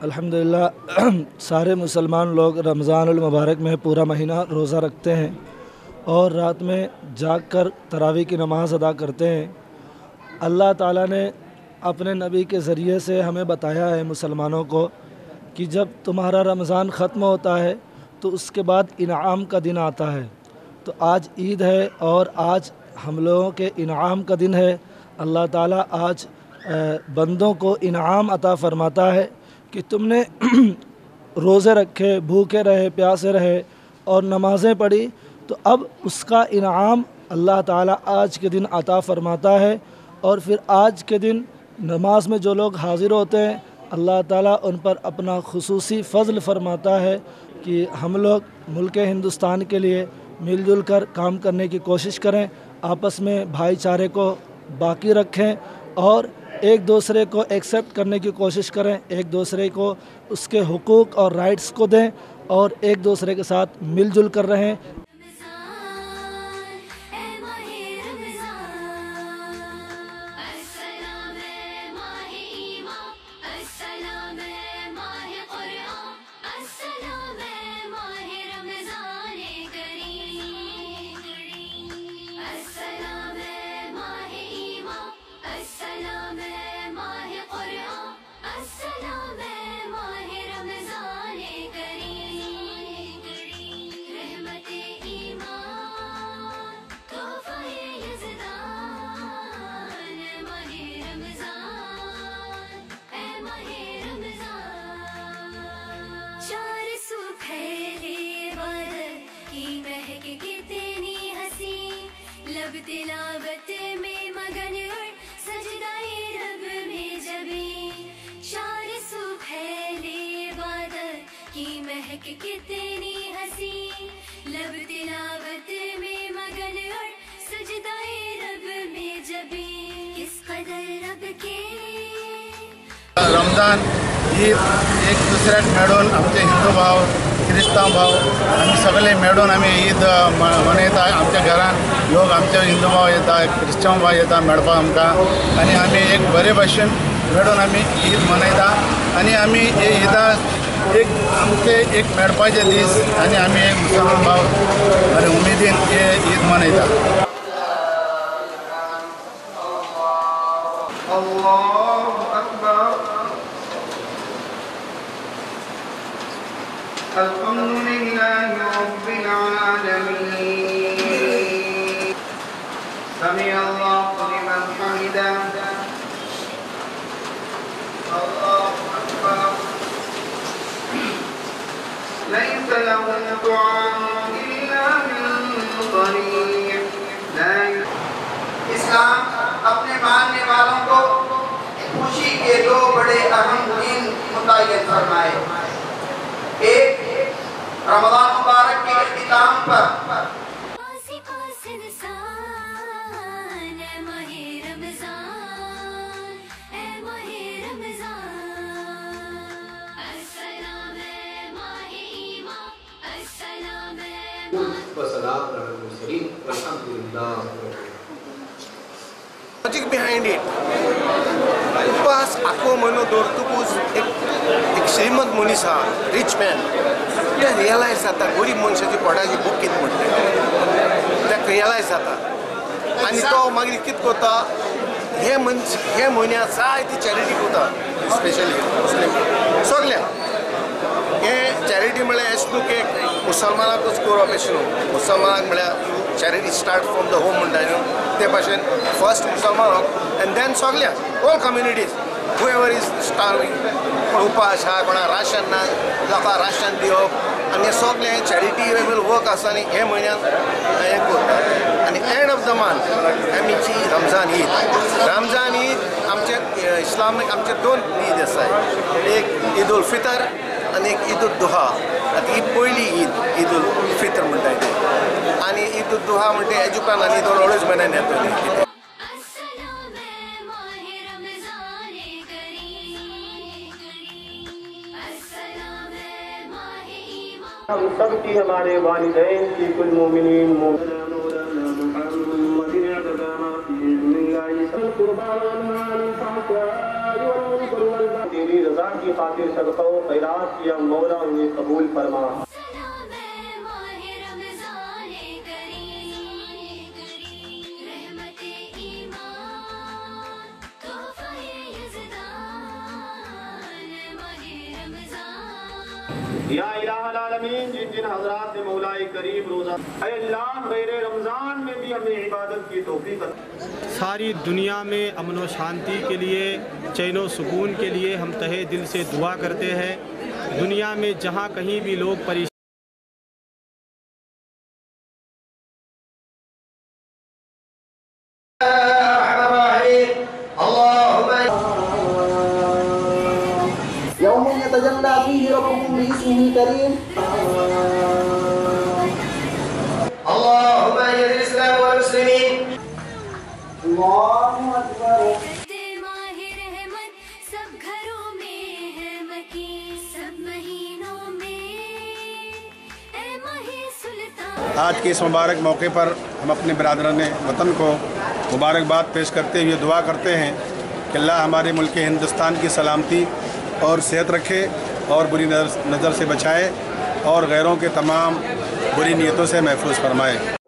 अल्हम्दुलिल्लाह सारे मुसलमान लोग रमज़ानुल मुबारक में पूरा महीना रोज़ा रखते हैं और रात में जाग कर तरावी की नमाज़ अदा करते हैं। अल्लाह ताला ने अपने नबी के ज़रिए से हमें बताया है मुसलमानों को कि जब तुम्हारा रमज़ान ख़त्म होता है तो उसके बाद इनाम का दिन आता है। तो आज ईद है और आज हम लोगों के इनाम का दिन है। अल्लाह ताला आज बंदों को इनाम अता फ़रमाता है कि तुमने रोज़े रखे, भूखे रहे, प्यासे रहे और नमाज़ें पढ़ी, तो अब उसका इनाम अल्लाह ताला आज के दिन अता फ़रमाता है। और फिर आज के दिन नमाज में जो लोग हाज़िर होते हैं, अल्लाह ताला उन पर अपना खुसूसी फ़ज़ल फ़रमाता है कि हम लोग मुल्क हिंदुस्तान के लिए मिलजुल कर काम करने की कोशिश करें, आपस में भाईचारे को बाकी रखें और एक दूसरे को एक्सेप्ट करने की कोशिश करें, एक दूसरे को उसके हुकूक और राइट्स को दें और एक दूसरे के साथ मिलजुल कर रहें। तिलावत में मगन और सजदाए रब में जबी शार सुखैले इबादत की महक कितनी हसी लब तिलावत में मगन और सजदाए रब में जबी किस कदर रब के रमजान ईद एक दुसऱ्याक मेळून आमचे हिंदू भाव क्रिस्तांव भाव आमी सगळे मेळून आमी ईद मनयता। आमच्या घरान लोक आमचे हिंदू भाव येता, क्रिस्तांव भाव येता मेळपाक आमकां आनी आमी एक बरे भशेन मेळून आमी ईद मनयता आनी आमी हे ईदाक एक आमचे एक मेळपाचे दीस आनी आमी एक मुसलमान भाव आनी उमेदीन हे ईद मनयता। अल्हम्दुलिल्लाहि रब्बिल आलमीन समी अल्लाहु लिमन हमिदा अल्लाहु अकबर लैस लहु दुआउन इल्ला मिन ज़रीअ। इस्लाम अपने मानने वालों को खुशी के दो बड़े अहम दिन मुतय्यन फरमाए। एक रमज़ान मुबारक के इख्तिताम पर Logic behind it. उपास आखो म्हयनो दवरतकूच एक श्रीमंत मनीस आहा, रिच मॅन, ते रियलायज जाता गरीब मनशाची पोटाची भूक कितें म्हणटा तें रियलायज जाता आनी तो मागीर कितें करता, हे म्हयन्याक जायती चॅरिटी करता, स्पेशली मुस्लीम सगळ्यांक। हे चॅरिटी म्हळ्यार एश न्हू की मुसलमानाकूच करप अशें न्हू, मुसलमानाक म्हळ्यार charity start from the home म्हणटा न्हू ते भाशेन फर्स्ट मुसलमान एंड देन सगळ्यांक all communities whoever is starving, कोण उपास आहा, कोणा राशन ना, लोकांक राशन दिवप आनी हे सगळे चॅरिटी लेवल वर्क आसा आनी हे म्हयन्यान हें करता। आनी एंड ऑफ द मंथ आमची रमजान ईद आमचे इस्लामीक आमचे दोन ईद आसात, एक ईद उल फितर आनी एक ईद उल दुहा। आतां ही पयली ईद उल फितर म्हणटा ती आनी ईद उल दुहा म्हणटा एजुकान आनी दोन अडेच म्हयन्यान येता। हम सब की हमारे वालिदैन की कुल मोमिनीन तेरी रज़ा की की खातिर सदका व खैरात किया, मौला उन्हें कबूल फरमा। सलाम है माहे रमज़ान करीम, रहमते ईमान, तोहफ़े यज़दान, माहे रमज़ान। या इलाहुल आलमीन, जिन जिन हज़रात ने मौलाए करीम रोज़ा, ऐ अल्लाह गैर रमज़ान में भी हमें इबादत की तौफीक अता। सारी दुनिया में अमन व शांति के लिए, चैन व सुकून के लिए हम तहे दिल से दुआ करते हैं। दुनिया में जहाँ कहीं भी लोग परेशान माहे रहमत सब घरों में है मकीन, सब महीनों में ऐ माहे सुल्तान। आज के इस मुबारक मौके पर हम अपने बिरादरान वतन को मुबारकबाद पेश करते हुए दुआ करते हैं कि अल्लाह हमारे मुल्क हिंदुस्तान की सलामती और सेहत रखे और बुरी नज़र से बचाए और गैरों के तमाम बुरी नीयतों से महफूज फरमाए।